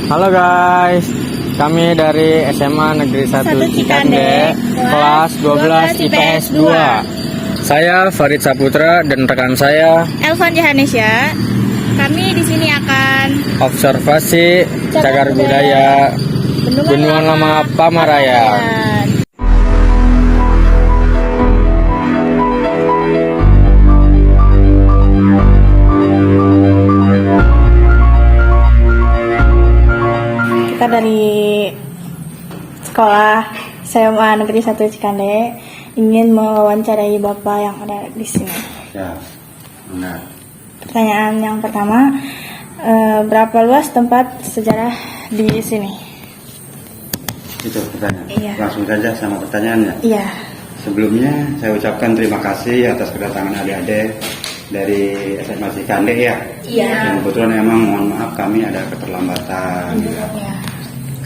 Halo guys, kami dari SMA Negeri 1 Cikande, kelas 12 IPS 2. Saya Farid Saputra dan rekan saya Elvan Johanesya. Kami di sini akan observasi cagar budaya Bendungan Lama Pamarayan. Kita dari sekolah SMA Negeri 1 Cikande ingin mewawancarai Bapak yang ada di sini. Ya, benar. Pertanyaan yang pertama, berapa luas tempat sejarah di sini? Itu pertanyaan. Iya. Langsung saja sama pertanyaannya. Iya. Sebelumnya saya ucapkan terima kasih atas kedatangan adik-adik dari SMA Cikande ya. Iya. Dan kebetulan memang mohon maaf kami ada keterlambatan. Iya.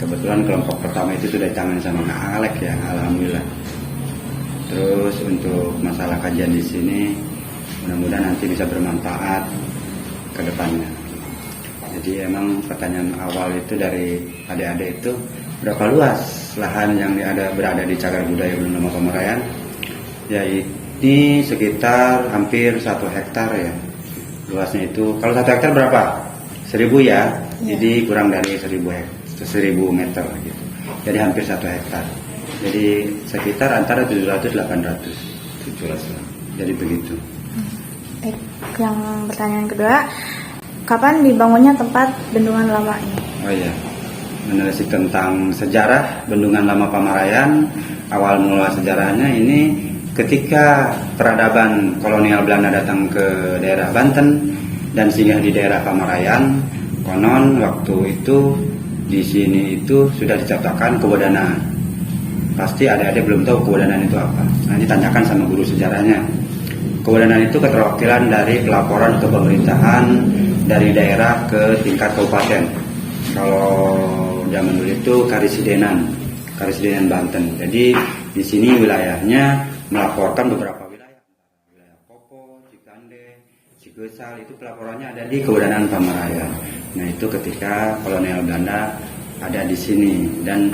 Kebetulan kelompok pertama itu sudah ditangani sama Kak Alek ya, alhamdulillah. Terus untuk masalah kajian di sini, mudah-mudahan nanti bisa bermanfaat ke depannya. Jadi emang pertanyaan awal itu dari adik-adik itu, berapa luas lahan yang berada di cagar budaya Bendungan Lama Pamarayan? Ya ini sekitar hampir 1 hektar ya. Luasnya itu, kalau 1 hektar berapa? 1000 ya, jadi kurang dari 1000 meter gitu. Jadi hampir 1 hektar. Jadi sekitar antara 700-800. 700. Jadi begitu. Baik, yang pertanyaan kedua, kapan dibangunnya tempat Bendungan Lama ini? Oh iya, menelisik tentang sejarah Bendungan Lama Pamarayan. Awal mula sejarahnya ini ketika peradaban kolonial Belanda datang ke daerah Banten dan singgah di daerah Pamarayan. Konon waktu itu di sini itu sudah diciptakan kewadanaan. Pasti adik-adik belum tahu kewadanaan itu apa. Nanti tanyakan sama guru sejarahnya. Kewadanaan itu keterwakilan dari pelaporan ke pemerintahan dari daerah ke tingkat kabupaten. Kalau zaman dulu itu Karisidenan Banten. Jadi di sini wilayahnya melaporkan beberapa wilayah Popo, Cikande, Cigesal, itu pelaporannya ada di Kewadanaan Pamarayan. Nah itu ketika kolonial Belanda ada di sini dan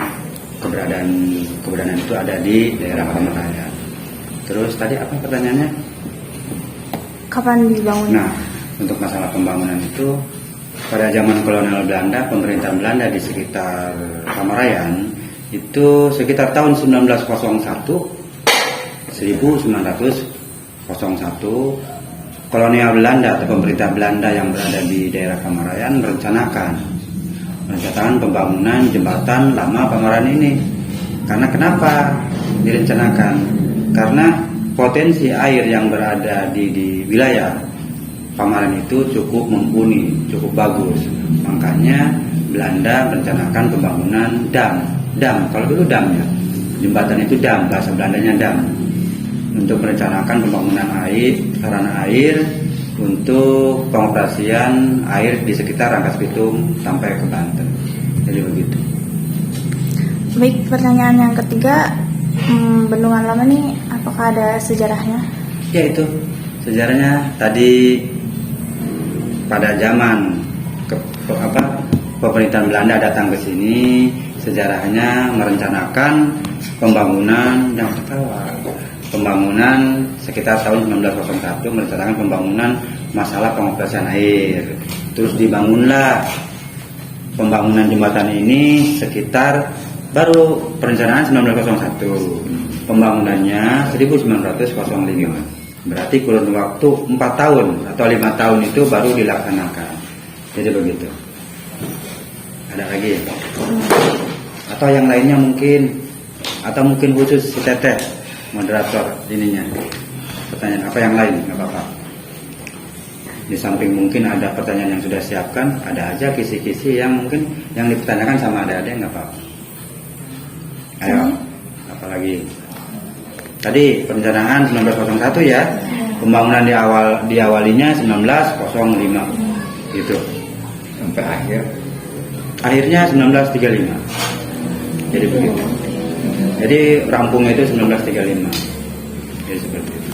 keberadaan itu ada di daerah Pamarayan. Terus tadi apa pertanyaannya? Kapan dibangunnya? Nah, untuk masalah pembangunan itu pada zaman kolonial Belanda, pemerintah Belanda di sekitar Pamarayan itu sekitar tahun 1901 kolonial Belanda atau pemerintah Belanda yang berada di daerah Pamarayan merencanakan pembangunan jembatan lama Pamarayan ini. Karena kenapa direncanakan? Karena potensi air yang berada di wilayah Pamarayan itu cukup mumpuni, cukup bagus. Makanya Belanda merencanakan pembangunan dam. Kalau dulu dam ya, jembatan itu dam, bahasa Belandanya dam. Untuk merencanakan pembangunan sarana air untuk pengoperasian air di sekitar Rangkas Bitung sampai ke Banten. Jadi begitu. Baik, pertanyaan yang ketiga, Bendungan Lama ini apakah ada sejarahnya? Ya itu sejarahnya tadi pada zaman pemerintahan Belanda datang ke sini, sejarahnya merencanakan pembangunan sekitar tahun 1901 merencanakan pembangunan masalah pengoperasian air. Terus dibangunlah pembangunan jembatan ini sekitar baru perencanaan 1901. Pembangunannya 1905. Berarti kurun waktu 4 tahun atau 5 tahun itu baru dilaksanakan. Jadi begitu. Ada lagi? Atau yang lainnya mungkin? Atau mungkin khusus si Teteh moderator ininya. Pertanyaan apa yang lain? Nggak apa-apa. Di samping mungkin ada pertanyaan yang sudah siapkan, ada aja kisi-kisi yang mungkin yang dipertanyakan sama adik-adik, nggak apa-apa. Ayo, apalagi? Tadi perencanaan 1901 ya, pembangunan diawalinya 1905 gitu. Sampai akhirnya 1935. Jadi begitu. Jadi rampungnya itu 1935. Jadi seperti itu.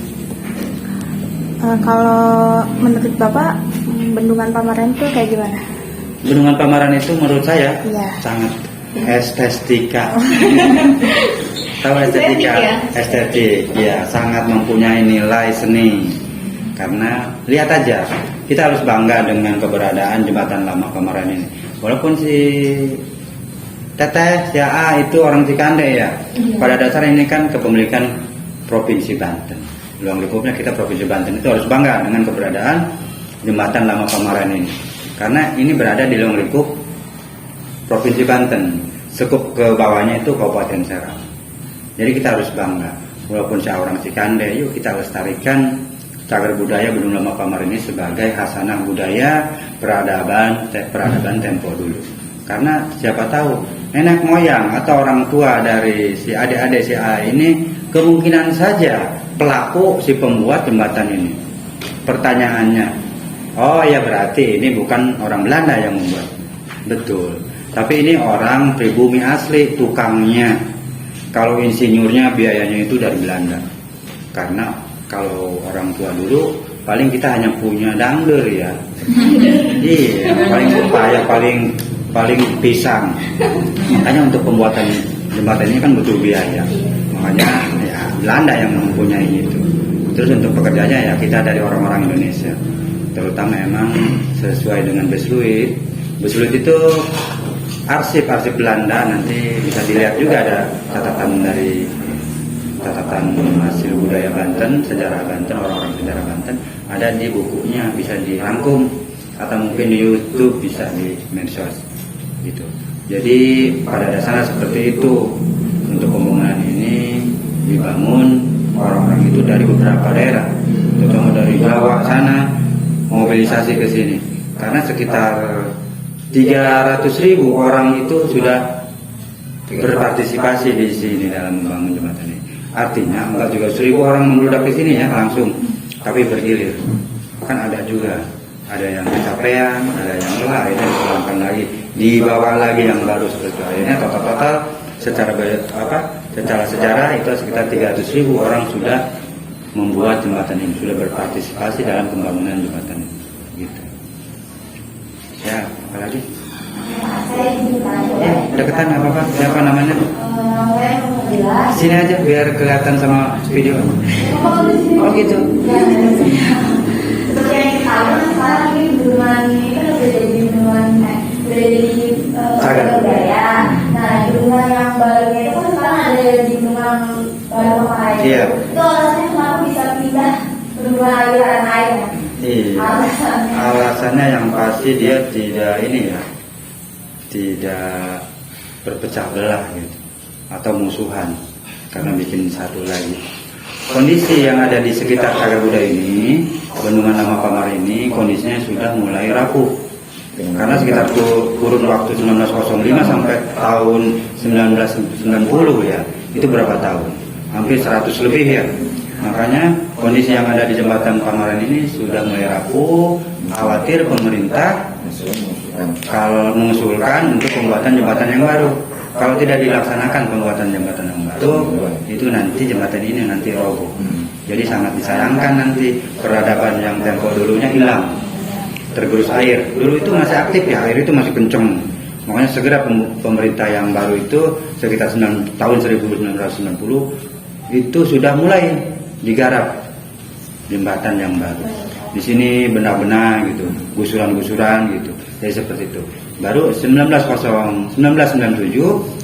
Kalau menurut Bapak, Bendungan Pamarayan itu kayak gimana? Bendungan Pamaran itu menurut saya Iya. sangat estetika. Tahu Estetik estetika? ya? Estetik, ya, sangat mempunyai nilai seni. Karena lihat aja, kita harus bangga dengan keberadaan jembatan lama Pamaran ini. Walaupun si Teteh, si AA itu orang Cikande ya. Pada dasar ini kan kepemilikan Provinsi Banten. Ruang lingkupnya kita Provinsi Banten, itu harus bangga dengan keberadaan jembatan lama Pamaran ini. Karena ini berada di ruang lingkup Provinsi Banten, sekup ke bawahnya itu Kabupaten Serang. Jadi kita harus bangga, walaupun saya orang Cikande, yuk kita lestarikan cagar budaya Bendungan Lama Pamaran ini sebagai khasanah budaya peradaban tempo dulu. Karena siapa tahu nenek moyang atau orang tua dari si adik-adik si A ini kemungkinan saja pelaku si pembuat jembatan ini. Pertanyaannya, oh ya berarti ini bukan orang Belanda yang membuat. Betul. Tapi ini orang pribumi asli, tukangnya. Kalau insinyurnya biayanya itu dari Belanda. Karena kalau orang tua dulu paling kita hanya punya dangder ya. Iya, paling upaya paling pisang. Makanya untuk pembuatan jembatan ini kan butuh biaya. Makanya ya Belanda yang mempunyai itu. Terus untuk pekerjanya ya kita dari orang-orang Indonesia. Terutama memang sesuai dengan Besluit. Besluit itu arsip Belanda, nanti bisa dilihat juga ada catatan hasil budaya Banten, sejarah Banten, orang-orang sejarah Banten ada di bukunya, bisa dirangkum atau mungkin di YouTube, bisa di medsos gitu. Jadi pada dasarnya seperti itu. Untuk pembangunan ini dibangun orang-orang itu dari beberapa daerah, terutama dari Jawa sana, mobilisasi ke sini karena sekitar 300.000 orang itu sudah berpartisipasi di sini dalam membangun jembatan ini. Artinya enggak juga 1.000 orang membludak di sini ya langsung, tapi bergilir. Kan ada juga, ada yang kecapean, ada yang lelah, akhirnya dipulangkan lagi, dibawa lagi yang baru seperti itu. Akhirnya total secara sejarah itu sekitar 300.000 orang sudah membuat jembatan ini, sudah berpartisipasi dalam pembangunan jembatan ini. Gitu. Ya, apa lagi? Ya, deketan apa-apa. Siapa namanya? Sini aja biar kelihatan sama video. Oh gitu. Seperti yang kita tahu sekarang ini bendungan ini kan udah jadi bendungan cagar budaya. Nah, bendungan yang barunya itu kan sekarang ada di bendungan baru Pamaran. Iya. Itu alasannya kenapa bisa pindah bendungan aliran air? Iya. Alasannya yang pasti dia tidak berpecah belah gitu atau musuhan karena bikin satu lagi. Kondisi yang ada di sekitar cagar budaya ini, Bendungan Lama Pamaran ini kondisinya sudah mulai rapuh. Karena sekitar kurun waktu 1905 sampai tahun 1990 ya, itu berapa tahun? Hampir 100 lebih ya. Makanya kondisi yang ada di jembatan Pamaran ini sudah mulai rapuh. Khawatir pemerintah kalau mengusulkan untuk pembuatan jembatan yang baru. Kalau tidak dilaksanakan pembuatan jembatan yang baru, itu nanti jembatan ini nanti roboh. Jadi sangat disayangkan nanti peradaban yang tempo dulunya hilang, tergerus air. Dulu itu masih aktif ya, air itu masih kenceng. Makanya segera pemerintah yang baru itu sekitar tahun 1990 itu sudah mulai digarap jembatan yang baru. Di sini benar-benar gitu, gusuran-gusuran gitu. Jadi seperti itu. Baru 1997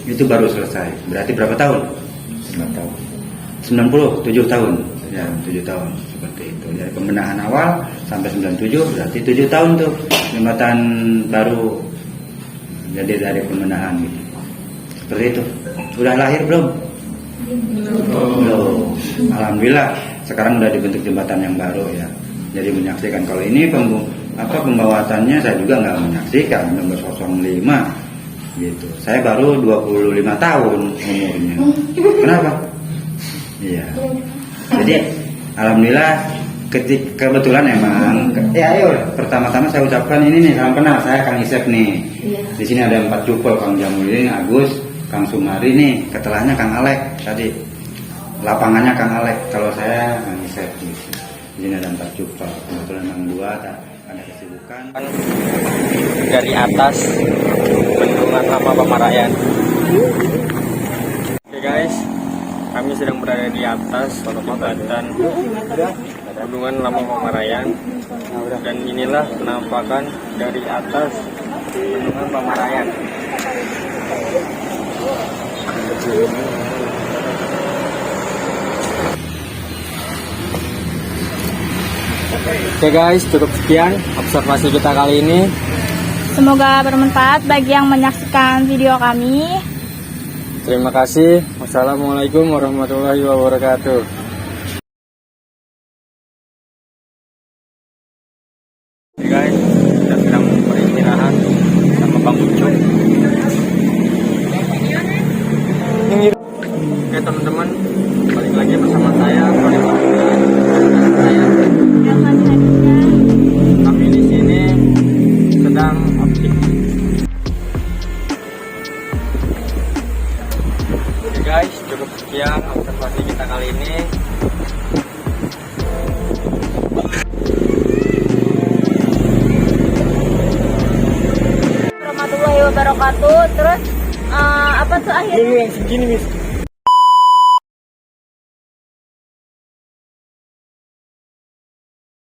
itu baru selesai. Berarti berapa tahun? 97 tahun. Ya, 7 tahun seperti itu. Dari pembenahan awal sampai 97 berarti 7 tahun tuh jembatan baru. Jadi dari pembenahan gitu. Seperti itu. Udah lahir belum? Belum. Alhamdulillah sekarang udah dibentuk jembatan yang baru ya. Jadi menyaksikan kalau ini pembawatannya saya juga nggak menyaksikan 1905 gitu. Saya baru 25 tahun umurnya. Kenapa? Iya. Jadi alhamdulillah kebetulan emang ya ayo pertama-tama saya ucapkan ini nih salam kenal, saya Kang Isep nih. Di sini ada 4 cupel, Kang Jamulin, Agus, Kang Sumari nih, ketelahnya Kang Alek tadi. Lapangannya Kang Alek, kalau saya Kang Isep gitu. Di sini ada 4 cupel, kebetulan yang 2 ada kesibukan. Dari atas bendungan Lama Pamarayan. Oke guys, kami sedang berada di atas jembatan bendungan Lama Pamarayan, dan inilah penampakan dari atas bendungan Pamarayan. Oke guys, cukup sekian observasi kita kali ini. Semoga bermanfaat bagi yang menyaksikan video kami. Terima kasih. Wassalamualaikum warahmatullahi wabarakatuh. Oke guys, kita sedang beristirahat sama Bang Ucup. Oke teman-teman, balik lagi bersama saya. Kami di sini sedang optik. Oke guys, cukup sekian observasi kita kali ini. Warahmatullahi wabarakatuh. Terus apa tuh akhirnya? Yang segini, Miss.